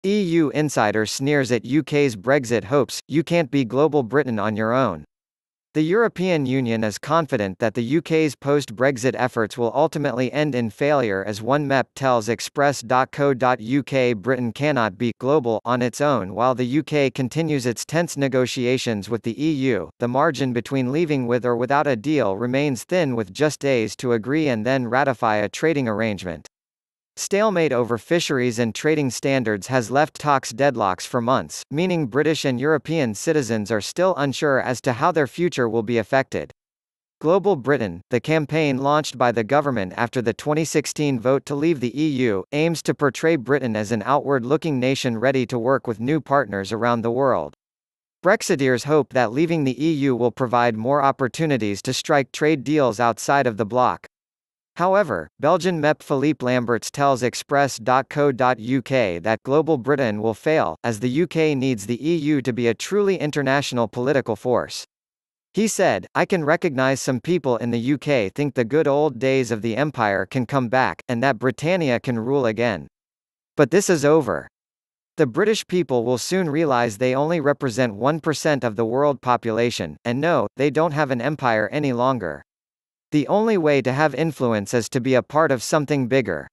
EU insider sneers at UK's Brexit hopes, "You can't be global Britain on your own." The European Union is confident that the UK's post-Brexit efforts will ultimately end in failure as one MEP tells Express.co.uk Britain cannot be global on its own while the UK continues its tense negotiations with the EU. The margin between leaving with or without a deal remains thin with just days to agree and then ratify a trading arrangement. Stalemate over fisheries and trading standards has left talks deadlocks for months, meaning British and European citizens are still unsure as to how their future will be affected. Global Britain, the campaign launched by the government after the 2016 vote to leave the EU, aims to portray Britain as an outward-looking nation ready to work with new partners around the world. Brexiteers hope that leaving the EU will provide more opportunities to strike trade deals outside of the bloc. However, Belgian MEP Philippe Lamberts tells Express.co.uk that global Britain will fail, as the UK needs the EU to be a truly international political force. He said, "I can recognise some people in the UK think the good old days of the empire can come back, and that Britannia can rule again. But this is over. The British people will soon realise they only represent 1% of the world population, and no, they don't have an empire any longer. The only way to have influence is to be a part of something bigger."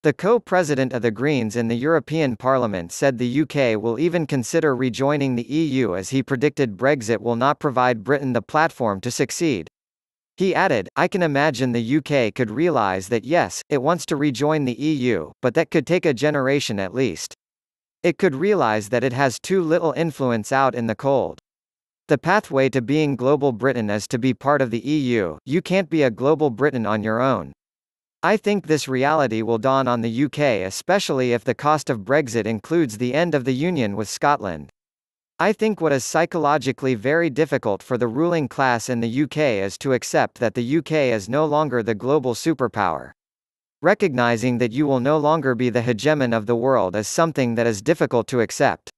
The co-president of the Greens in the European Parliament said the UK will even consider rejoining the EU as he predicted Brexit will not provide Britain the platform to succeed. He added, "I can imagine the UK could realise that yes, it wants to rejoin the EU, but that could take a generation at least. It could realise that it has too little influence out in the cold. The pathway to being global Britain is to be part of the EU. You can't be a global Britain on your own." I think this reality will dawn on the UK, especially if the cost of Brexit includes the end of the union with Scotland. I think what is psychologically very difficult for the ruling class in the UK is to accept that the UK is no longer the global superpower. Recognizing that you will no longer be the hegemon of the world is something that is difficult to accept.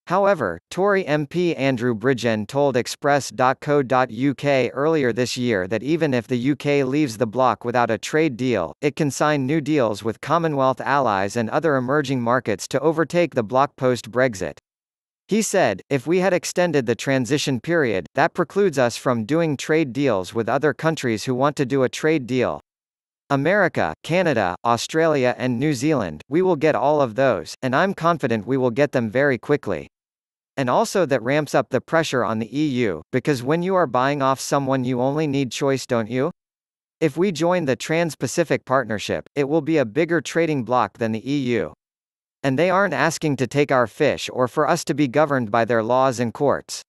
However, Tory MP Andrew Bridgen told Express.co.uk earlier this year that even if the UK leaves the bloc without a trade deal, it can sign new deals with Commonwealth allies and other emerging markets to overtake the bloc post-Brexit. He said, "If we had extended the transition period, that precludes us from doing trade deals with other countries who want to do a trade deal. America, Canada, Australia and New Zealand, we will get all of those, and I'm confident we will get them very quickly. And also that ramps up the pressure on the EU, because when you are buying off someone you only need choice, don't you? If we join the Trans-Pacific Partnership, it will be a bigger trading bloc than the EU. And they aren't asking to take our fish or for us to be governed by their laws and courts.